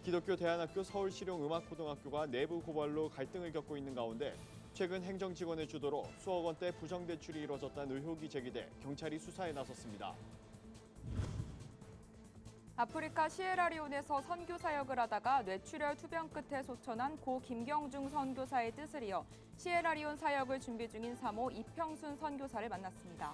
기독교 대안학교 서울실용음악고등학교가 내부 고발로 갈등을 겪고 있는 가운데 최근 행정직원의 주도로 수억 원대 부정대출이 이뤄졌다는 의혹이 제기돼 경찰이 수사에 나섰습니다. 아프리카 시에라리온에서 선교 사역을 하다가 뇌출혈 투병 끝에 소천한 고 김경중 선교사의 뜻을 이어 시에라리온 사역을 준비 중인 사모 이평순 선교사를 만났습니다.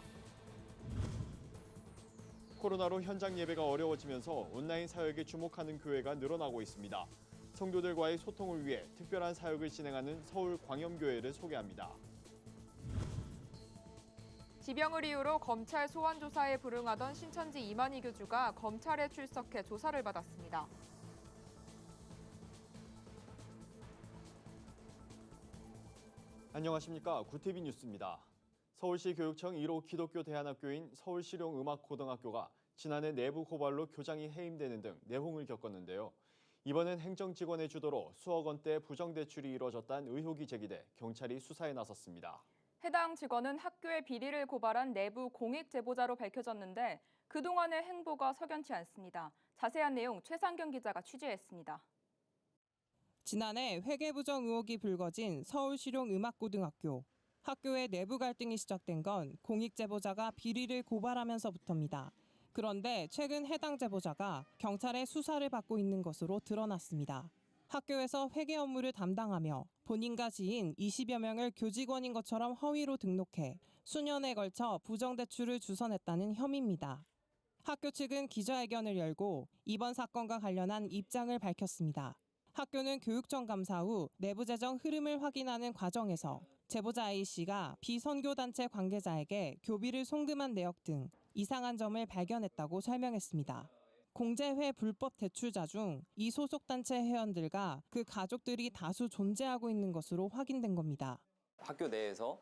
코로나로 현장 예배가 어려워지면서 온라인 사역에 주목하는 교회가 늘어나고 있습니다. 성도들과의 소통을 위해 특별한 사역을 진행하는 서울광염교회를 소개합니다. 지병을 이유로 검찰 소환 조사에 불응하던 신천지 이만희 교주가 검찰에 출석해 조사를 받았습니다. 안녕하십니까. 구티비 뉴스입니다. 서울시 교육청 1호 기독교 대안학교인 서울실용음악고등학교가 지난해 내부 고발로 교장이 해임되는 등 내홍을 겪었는데요. 이번엔 행정직원의 주도로 수억 원대 부정대출이 이뤄졌다는 의혹이 제기돼 경찰이 수사에 나섰습니다. 해당 직원은 학교의 비리를 고발한 내부 공익 제보자로 밝혀졌는데 그동안의 행보가 석연치 않습니다. 자세한 내용 최상경 기자가 취재했습니다. 지난해 회계부정 의혹이 불거진 서울실용음악고등학교. 학교의 내부 갈등이 시작된 건 공익 제보자가 비리를 고발하면서부터입니다. 그런데 최근 해당 제보자가 경찰의 수사를 받고 있는 것으로 드러났습니다. 학교에서 회계 업무를 담당하며 본인과 지인 20여 명을 교직원인 것처럼 허위로 등록해 수년에 걸쳐 부정대출을 주선했다는 혐의입니다. 학교 측은 기자회견을 열고 이번 사건과 관련한 입장을 밝혔습니다. 학교는 교육청 감사 후 내부 재정 흐름을 확인하는 과정에서 제보자 A씨가 비선교단체 관계자에게 교비를 송금한 내역 등 이상한 점을 발견했다고 설명했습니다. 공제회 불법 대출자 중 이 소속 단체 회원들과 그 가족들이 다수 존재하고 있는 것으로 확인된 겁니다. 학교 내에서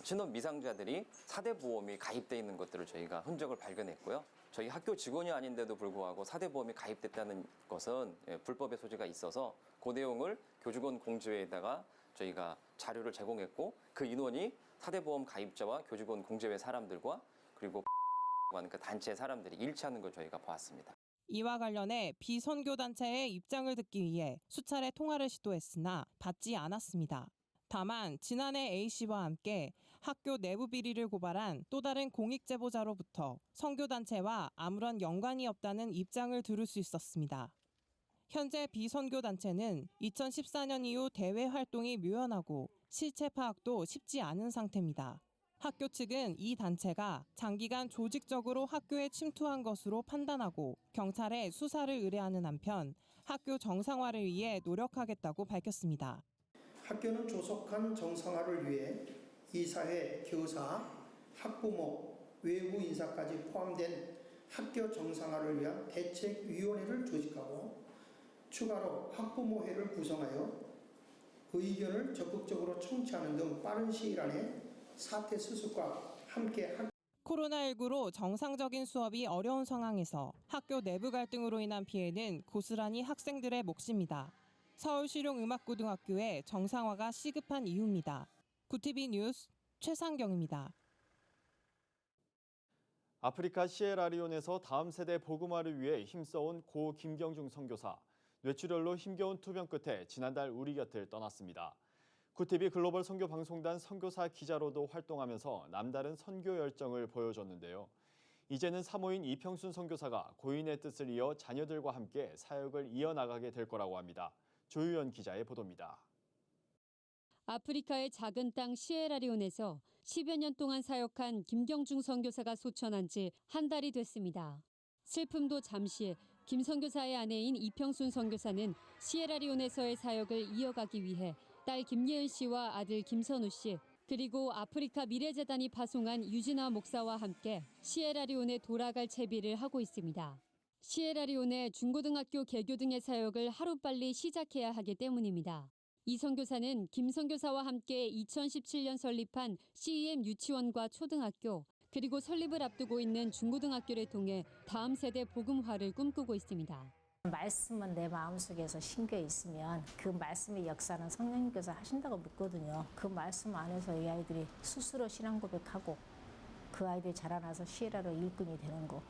신원 미상자들이 4대 보험이 가입돼 있는 것들을 저희가 흔적을 발견했고요. 저희 학교 직원이 아닌데도 불구하고 4대 보험이 가입됐다는 것은 불법의 소지가 있어서 그 내용을 교직원 공제회에다가 저희가 자료를 제공했고 그 인원이 4대 보험 가입자와 교직원 공제회 사람들과 그리고 하는 그 단체 사람들이 일치하는 걸 저희가 보았습니다. 이와 관련해 비선교단체의 입장을 듣기 위해 수차례 통화를 시도했으나 받지 않았습니다. 다만 지난해 A씨와 함께 학교 내부 비리를 고발한 또 다른 공익 제보자로부터 선교단체와 아무런 연관이 없다는 입장을 들을 수 있었습니다. 현재 비선교단체는 2014년 이후 대외 활동이 묘연하고 실체 파악도 쉽지 않은 상태입니다. 학교 측은 이 단체가 장기간 조직적으로 학교에 침투한 것으로 판단하고 경찰에 수사를 의뢰하는 한편 학교 정상화를 위해 노력하겠다고 밝혔습니다. 학교는 조속한 정상화를 위해 이사회, 교사, 학부모, 외부 인사까지 포함된 학교 정상화를 위한 대책위원회를 조직하고 추가로 학부모회를 구성하여 의견을 적극적으로 청취하는 등 빠른 시일 안에 사태 수습과 함께 코로나19로 정상적인 수업이 어려운 상황에서 학교 내부 갈등으로 인한 피해는 고스란히 학생들의 몫입니다. 서울실용음악고등학교의 정상화가 시급한 이유입니다. 구티비 뉴스 최상경입니다. 아프리카 시에라리온에서 다음 세대 복음화를 위해 힘써온 고 김경중 선교사. 뇌출혈로 힘겨운 투병 끝에 지난달 우리 곁을 떠났습니다. 구티비 글로벌 선교방송단 선교사 기자로도 활동하면서 남다른 선교 열정을 보여줬는데요. 이제는 사모인 이평순 선교사가 고인의 뜻을 이어 자녀들과 함께 사역을 이어나가게 될 거라고 합니다. 조유연 기자의 보도입니다. 아프리카의 작은 땅 시에라리온에서 10여 년 동안 사역한 김경중 선교사가 소천한 지 한 달이 됐습니다. 슬픔도 잠시 김 선교사의 아내인 이평순 선교사는 시에라리온에서의 사역을 이어가기 위해 딸 김예은 씨와 아들 김선우 씨 그리고 아프리카 미래재단이 파송한 유진아 목사와 함께 시에라리온에 돌아갈 채비를 하고 있습니다. 시에라리온의 중고등학교 개교 등의 사역을 하루빨리 시작해야 하기 때문입니다. 이 선교사는 김 선교사와 함께 2017년 설립한 CEM 유치원과 초등학교 그리고 설립을 앞두고 있는 중고등학교를 통해 다음 세대 복음화를 꿈꾸고 있습니다. 말씀은 내 마음속에서 심겨 있으면 그 말씀의 역사는 성령님께서 하신다고 믿거든요. 그 말씀 안에서 이 아이들이 스스로 신앙 고백하고 그 아이들이 자라나서 시에라로 일꾼이 되는 거.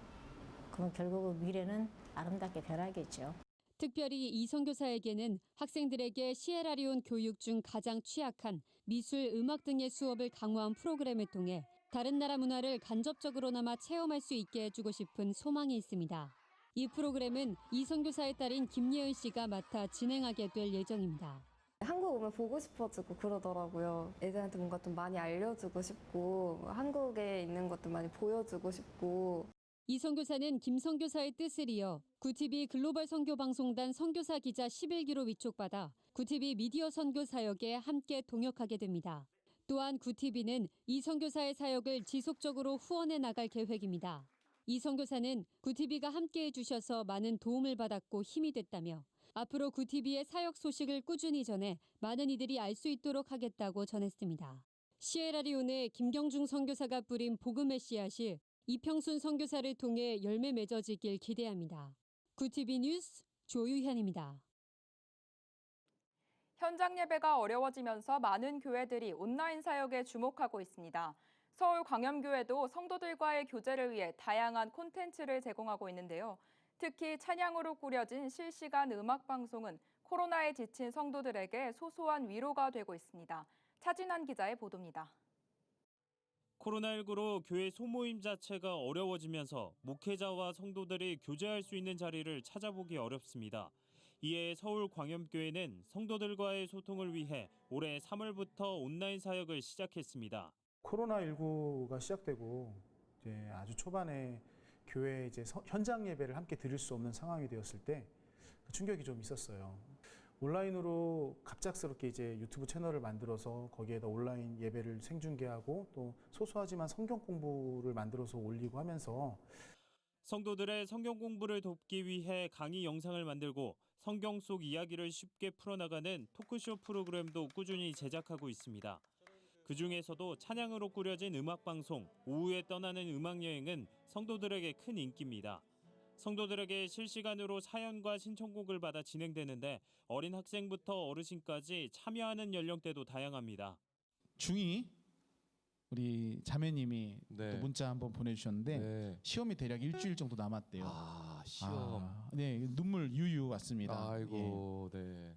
그럼 결국은 미래는 아름답게 변하겠죠. 특별히 이 선교사에게는 학생들에게 시에라리온 교육 중 가장 취약한 미술, 음악 등의 수업을 강화한 프로그램을 통해 다른 나라 문화를 간접적으로나마 체험할 수 있게 해주고 싶은 소망이 있습니다. 이 프로그램은 이 선교사의 딸인 김예은 씨가 맡아 진행하게 될 예정입니다. 한국 오면 보고 싶어지고 그러더라고요. 애들한테 뭔가 좀 많이 알려주고 싶고 한국에 있는 것도 많이 보여주고 싶고. 이 선교사는 김 선교사의 뜻을 이어 구티비 글로벌 선교방송단 선교사 기자 11기로 위촉받아 구티비 미디어 선교 사역에 함께 동역하게 됩니다. 또한 구티비는 이 선교사의 사역을 지속적으로 후원해 나갈 계획입니다. 이 선교사는 구티비가 함께해 주셔서 많은 도움을 받았고 힘이 됐다며 앞으로 구티비의 사역 소식을 꾸준히 전해 많은 이들이 알 수 있도록 하겠다고 전했습니다. 시에라리온의 김경중 선교사가 뿌린 복음의 씨앗이 이평순 선교사를 통해 열매 맺어지길 기대합니다. 구티비 뉴스 조유현입니다. 현장 예배가 어려워지면서 많은 교회들이 온라인 사역에 주목하고 있습니다. 서울광염교회도 성도들과의 교제를 위해 다양한 콘텐츠를 제공하고 있는데요. 특히 찬양으로 꾸려진 실시간 음악방송은 코로나에 지친 성도들에게 소소한 위로가 되고 있습니다. 차진환 기자의 보도입니다. 코로나19로 교회 소모임 자체가 어려워지면서 목회자와 성도들이 교제할 수 있는 자리를 찾아보기 어렵습니다. 이에 서울광염교회는 성도들과의 소통을 위해 올해 3월부터 온라인 사역을 시작했습니다. 코로나19가 시작되고 이제 아주 초반에 교회 이제 현장 예배를 함께 드릴 수 없는 상황이 되었을 때 충격이 좀 있었어요. 온라인으로 갑작스럽게 이제 유튜브 채널을 만들어서 거기에다 온라인 예배를 생중계하고 또 소소하지만 성경 공부를 만들어서 올리고 하면서 성도들의 성경 공부를 돕기 위해 강의 영상을 만들고 성경 속 이야기를 쉽게 풀어나가는 토크쇼 프로그램도 꾸준히 제작하고 있습니다. 그중에서도 찬양으로 꾸려진 음악방송 오후에 떠나는 음악여행은 성도들에게 큰 인기입니다. 성도들에게 실시간으로 사연과 신청곡을 받아 진행되는데 어린 학생부터 어르신까지 참여하는 연령대도 다양합니다. 중2 우리 자매님이 또 문자 한번 보내주셨는데 시험이 대략 일주일 정도 남았대요. 시험. 네, 눈물 유유 왔습니다. 아이고, 네.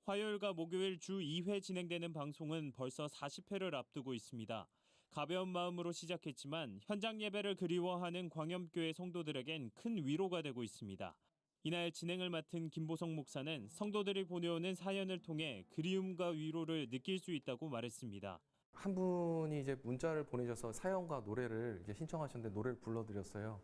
화요일과 목요일 주 2회 진행되는 방송은 벌써 40회를 앞두고 있습니다. 가벼운 마음으로 시작했지만 현장 예배를 그리워하는 광염교회 성도들에겐 큰 위로가 되고 있습니다. 이날 진행을 맡은 김보성 목사는 성도들이 보내오는 사연을 통해 그리움과 위로를 느낄 수 있다고 말했습니다. 한 분이 이제 문자를 보내셔서 사연과 노래를 이제 신청하셨는데 노래를 불러드렸어요.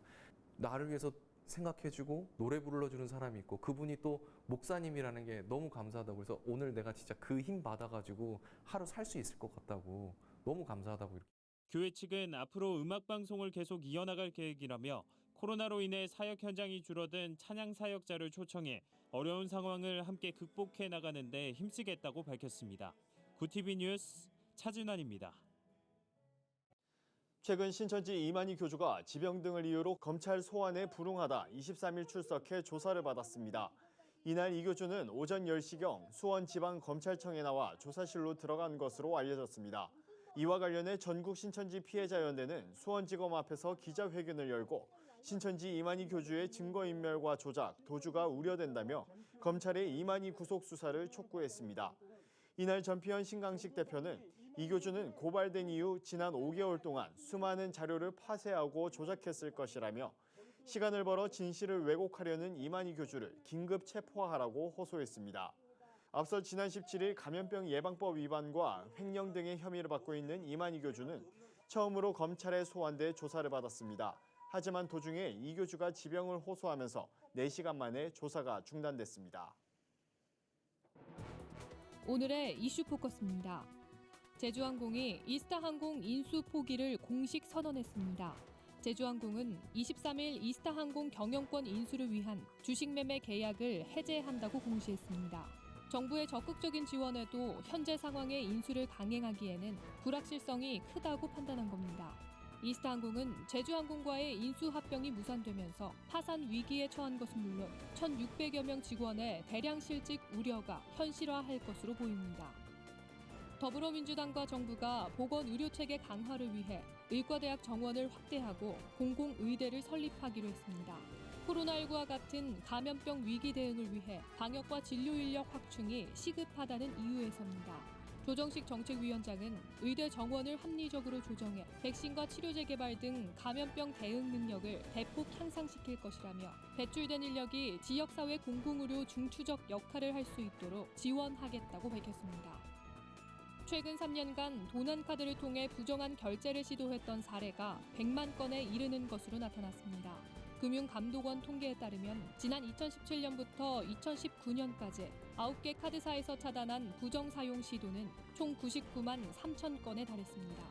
나를 위해서 생각해주고 노래 불러주는 사람이 있고 그분이 또 목사님이라는 게 너무 감사하다고 해서 오늘 내가 진짜 그 힘 받아가지고 하루 살 수 있을 것 같다고 너무 감사하다고 이렇게. 교회 측은 앞으로 음악방송을 계속 이어나갈 계획이라며 코로나로 인해 사역 현장이 줄어든 찬양 사역자를 초청해 어려운 상황을 함께 극복해 나가는 데 힘쓰겠다고 밝혔습니다. 구티비 뉴스 차진환입니다. 최근 신천지 이만희 교주가 지병 등을 이유로 검찰 소환에 불응하다 23일 출석해 조사를 받았습니다. 이날 이 교주는 오전 10시경 수원지방검찰청에 나와 조사실로 들어간 것으로 알려졌습니다. 이와 관련해 전국 신천지 피해자연대는 수원지검 앞에서 기자회견을 열고 신천지 이만희 교주의 증거인멸과 조작, 도주가 우려된다며 검찰의 이만희 구속 수사를 촉구했습니다. 이날 전피현 신강식 대표는 이 교주는 고발된 이후 지난 5개월 동안 수많은 자료를 파쇄하고 조작했을 것이라며 시간을 벌어 진실을 왜곡하려는 이만희 교주를 긴급 체포하라고 호소했습니다. 앞서 지난 17일 감염병 예방법 위반과 횡령 등의 혐의를 받고 있는 이만희 교주는 처음으로 검찰에 소환돼 조사를 받았습니다. 하지만 도중에 이 교주가 지병을 호소하면서 4시간 만에 조사가 중단됐습니다. 오늘의 이슈 포커스입니다. 제주항공이 이스타항공 인수 포기를 공식 선언했습니다. 제주항공은 23일 이스타항공 경영권 인수를 위한 주식 매매 계약을 해제한다고 공시했습니다. 정부의 적극적인 지원에도 현재 상황의 인수를 강행하기에는 불확실성이 크다고 판단한 겁니다. 이스타항공은 제주항공과의 인수 합병이 무산되면서 파산 위기에 처한 것은 물론 1,600여 명 직원의 대량 실직 우려가 현실화할 것으로 보입니다. 더불어민주당과 정부가 보건의료체계 강화를 위해 의과대학 정원을 확대하고 공공의대를 설립하기로 했습니다. 코로나19와 같은 감염병 위기 대응을 위해 방역과 진료 인력 확충이 시급하다는 이유에서입니다. 조정식 정책위원장은 의대 정원을 합리적으로 조정해 백신과 치료제 개발 등 감염병 대응 능력을 대폭 향상시킬 것이라며 배출된 인력이 지역사회 공공의료 중추적 역할을 할 수 있도록 지원하겠다고 밝혔습니다. 최근 3년간 도난카드를 통해 부정한 결제를 시도했던 사례가 100만 건에 이르는 것으로 나타났습니다. 금융감독원 통계에 따르면 지난 2017년부터 2019년까지 9개 카드사에서 차단한 부정사용 시도는 총 99만 3천 건에 달했습니다.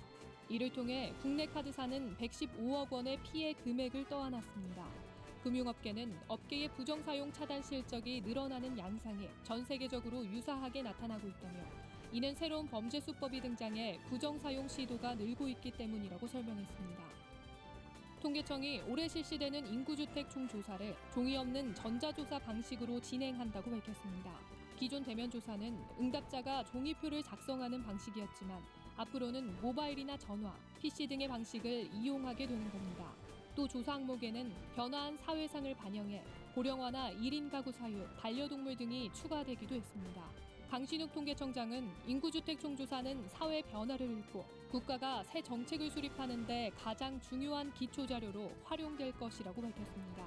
이를 통해 국내 카드사는 115억 원의 피해 금액을 떠안았습니다. 금융업계는 업계의 부정사용 차단 실적이 늘어나는 양상이 전 세계적으로 유사하게 나타나고 있다며 이는 새로운 범죄 수법이 등장해 부정사용 시도가 늘고 있기 때문이라고 설명했습니다. 통계청이 올해 실시되는 인구주택 총조사를 종이 없는 전자조사 방식으로 진행한다고 밝혔습니다. 기존 대면 조사는 응답자가 종이표를 작성하는 방식이었지만 앞으로는 모바일이나 전화, PC 등의 방식을 이용하게 되는 겁니다. 또 조사 항목에는 변화한 사회상을 반영해 고령화나 1인 가구 사유, 반려동물 등이 추가되기도 했습니다. 강신욱 통계청장은 인구주택 총조사는 사회 변화를 읽고 국가가 새 정책을 수립하는 데 가장 중요한 기초자료로 활용될 것이라고 밝혔습니다.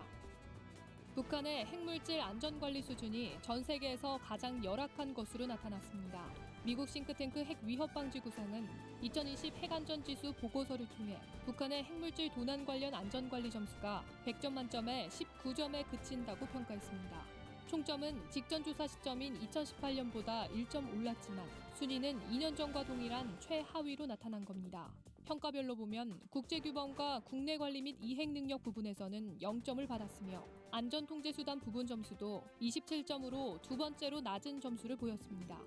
북한의 핵물질 안전관리 수준이 전 세계에서 가장 열악한 것으로 나타났습니다. 미국 싱크탱크 핵위협방지구상은 2020 핵안전지수 보고서를 통해 북한의 핵물질 도난 관련 안전관리 점수가 100점 만점에 19점에 그친다고 평가했습니다. 총점은 직전 조사 시점인 2018년보다 1점 올랐지만 순위는 2년 전과 동일한 최하위로 나타난 겁니다. 평가별로 보면 국제규범과 국내 관리 및 이행 능력 부분에서는 0점을 받았으며 안전통제수단 부분 점수도 27점으로 두 번째로 낮은 점수를 보였습니다.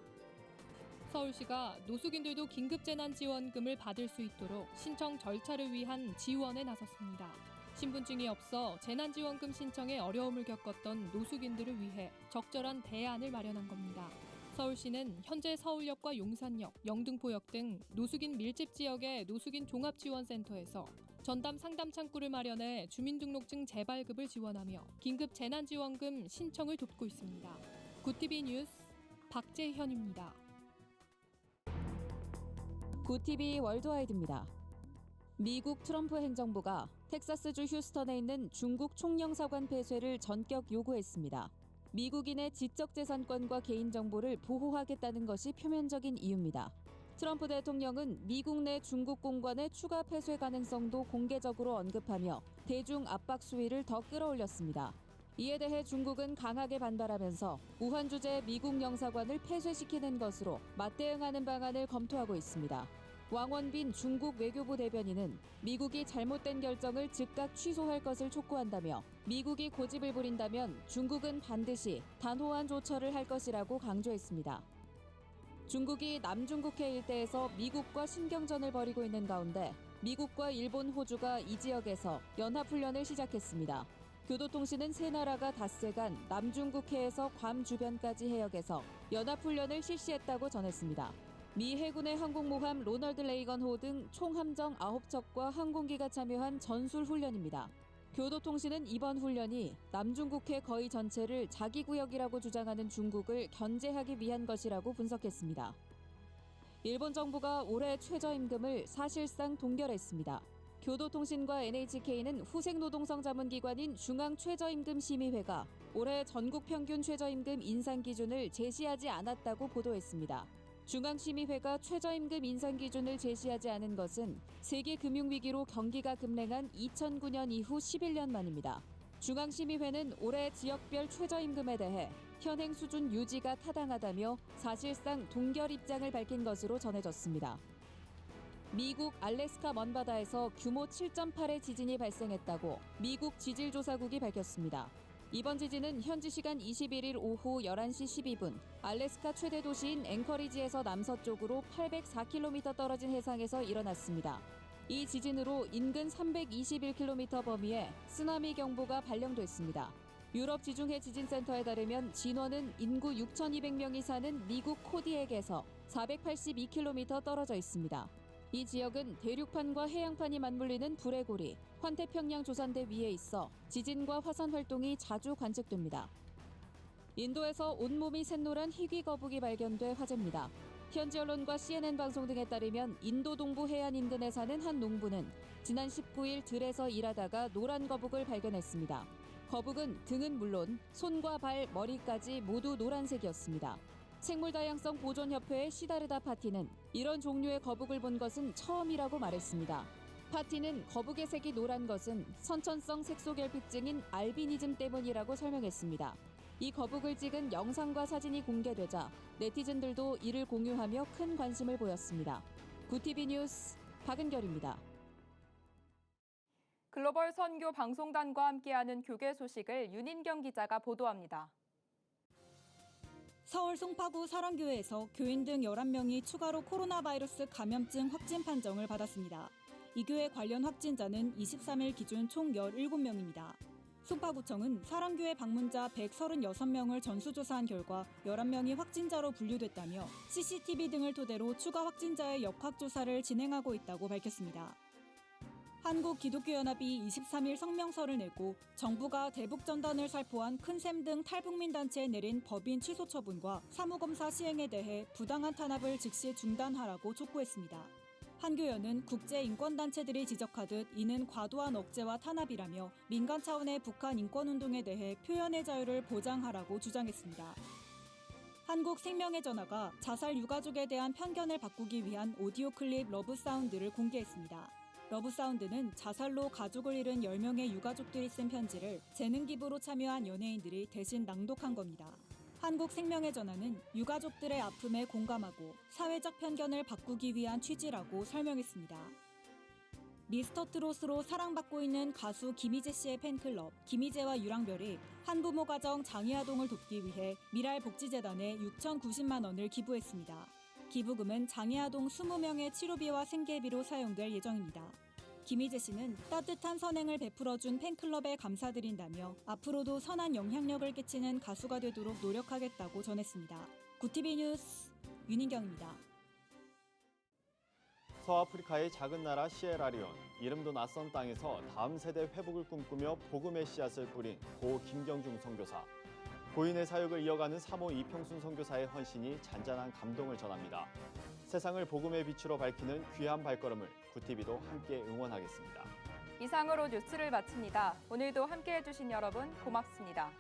서울시가 노숙인들도 긴급재난지원금을 받을 수 있도록 신청 절차를 위한 지원에 나섰습니다. 신분증이 없어 재난지원금 신청에 어려움을 겪었던 노숙인들을 위해 적절한 대안을 마련한 겁니다. 서울시는 현재 서울역과 용산역, 영등포역 등 노숙인 밀집 지역의 노숙인 종합지원센터에서 전담 상담 창구를 마련해 주민등록증 재발급을 지원하며 긴급 재난지원금 신청을 돕고 있습니다. 굿TV 뉴스 박재현입니다. 굿TV 월드와이드입니다. 미국 트럼프 행정부가 텍사스주 휴스턴에 있는 중국 총영사관 폐쇄를 전격 요구했습니다. 미국인의 지적재산권과 개인정보를 보호하겠다는 것이 표면적인 이유입니다. 트럼프 대통령은 미국 내 중국 공관의 추가 폐쇄 가능성도 공개적으로 언급하며 대중 압박 수위를 더 끌어올렸습니다. 이에 대해 중국은 강하게 반발하면서 우한 주재 미국 영사관을 폐쇄시키는 것으로 맞대응하는 방안을 검토하고 있습니다. 왕원빈 중국 외교부 대변인은 미국이 잘못된 결정을 즉각 취소할 것을 촉구한다며 미국이 고집을 부린다면 중국은 반드시 단호한 조처를 할 것이라고 강조했습니다. 중국이 남중국해 일대에서 미국과 신경전을 벌이고 있는 가운데 미국과 일본, 호주가 이 지역에서 연합훈련을 시작했습니다. 교도통신은 세 나라가 닷새간 남중국해에서 괌 주변까지 해역에서 연합훈련을 실시했다고 전했습니다. 미 해군의 항공모함 로널드 레이건호 등 총 함정 9척과 항공기가 참여한 전술훈련입니다. 교도통신은 이번 훈련이 남중국해 거의 전체를 자기 구역이라고 주장하는 중국을 견제하기 위한 것이라고 분석했습니다. 일본 정부가 올해 최저임금을 사실상 동결했습니다. 교도통신과 NHK는 후생노동성 자문기관인 중앙최저임금심의회가 올해 전국 평균 최저임금 인상 기준을 제시하지 않았다고 보도했습니다. 중앙심의회가 최저임금 인상 기준을 제시하지 않은 것은 세계금융위기로 경기가 급냉한 2009년 이후 11년 만입니다. 중앙심의회는 올해 지역별 최저임금에 대해 현행 수준 유지가 타당하다며 사실상 동결 입장을 밝힌 것으로 전해졌습니다. 미국 알래스카 먼바다에서 규모 7.8의 지진이 발생했다고 미국 지질조사국이 밝혔습니다. 이번 지진은 현지 시간 21일 오후 11시 12분 알래스카 최대 도시인 앵커리지에서 남서쪽으로 804km 떨어진 해상에서 일어났습니다. 이 지진으로 인근 321km 범위에 쓰나미 경보가 발령됐습니다. 유럽 지중해 지진센터에 따르면 진원은 인구 6,200명이 사는 미국 코디액에서 482km 떨어져 있습니다. 이 지역은 대륙판과 해양판이 맞물리는 불의 고리, 환태평양 조산대 위에 있어 지진과 화산 활동이 자주 관측됩니다. 인도에서 온몸이 샛노란 희귀 거북이 발견돼 화제입니다. 현지 언론과 CNN 방송 등에 따르면 인도 동부 해안 인근에 사는 한 농부는 지난 19일 들에서 일하다가 노란 거북을 발견했습니다. 거북은 등은 물론 손과 발, 머리까지 모두 노란색이었습니다. 생물다양성 보존협회의 시다르다 파티는 이런 종류의 거북을 본 것은 처음이라고 말했습니다. 파티는 거북의 색이 노란 것은 선천성 색소결핍증인 알비니즘 때문이라고 설명했습니다. 이 거북을 찍은 영상과 사진이 공개되자 네티즌들도 이를 공유하며 큰 관심을 보였습니다. 구티비 뉴스 박은결입니다. 글로벌 선교 방송단과 함께하는 교계 소식을 윤인경 기자가 보도합니다. 서울 송파구 사랑교회에서 교인 등 11명이 추가로 코로나 바이러스 감염증 확진 판정을 받았습니다. 이 교회 관련 확진자는 23일 기준 총 17명입니다. 송파구청은 사랑교회 방문자 136명을 전수조사한 결과 11명이 확진자로 분류됐다며 CCTV 등을 토대로 추가 확진자의 역학조사를 진행하고 있다고 밝혔습니다. 한국기독교연합이 23일 성명서를 내고 정부가 대북전단을 살포한 큰샘 등 탈북민 단체에 내린 법인 취소 처분과 사무검사 시행에 대해 부당한 탄압을 즉시 중단하라고 촉구했습니다. 한교연은 국제인권단체들이 지적하듯 이는 과도한 억제와 탄압이라며 민간 차원의 북한 인권운동에 대해 표현의 자유를 보장하라고 주장했습니다. 한국생명의 전화가 자살 유가족에 대한 편견을 바꾸기 위한 오디오 클립 러브사운드를 공개했습니다. 러브사운드는 자살로 가족을 잃은 10명의 유가족들이 쓴 편지를 재능 기부로 참여한 연예인들이 대신 낭독한 겁니다. 한국생명의 전화는 유가족들의 아픔에 공감하고 사회적 편견을 바꾸기 위한 취지라고 설명했습니다. 미스터트롯으로 사랑받고 있는 가수 김희재 씨의 팬클럽 김희재와 유랑별이 한부모 가정 장애아동을 돕기 위해 미랄복지재단에 6,090만 원을 기부했습니다. 기부금은 장애아동 20명의 치료비와 생계비로 사용될 예정입니다. 김희재 씨는 따뜻한 선행을 베풀어준 팬클럽에 감사드린다며 앞으로도 선한 영향력을 끼치는 가수가 되도록 노력하겠다고 전했습니다. 구티비 뉴스 윤인경입니다. 서아프리카의 작은 나라 시에라리온, 이름도 낯선 땅에서 다음 세대 회복을 꿈꾸며 복음의 씨앗을 뿌린 고 김경중 선교사. 고인의 사역을 이어가는 사모 이평순 선교사의 헌신이 잔잔한 감동을 전합니다. 세상을 복음의 빛으로 밝히는 귀한 발걸음을 구티비도 함께 응원하겠습니다. 이상으로 뉴스를 마칩니다. 오늘도 함께해 주신 여러분 고맙습니다.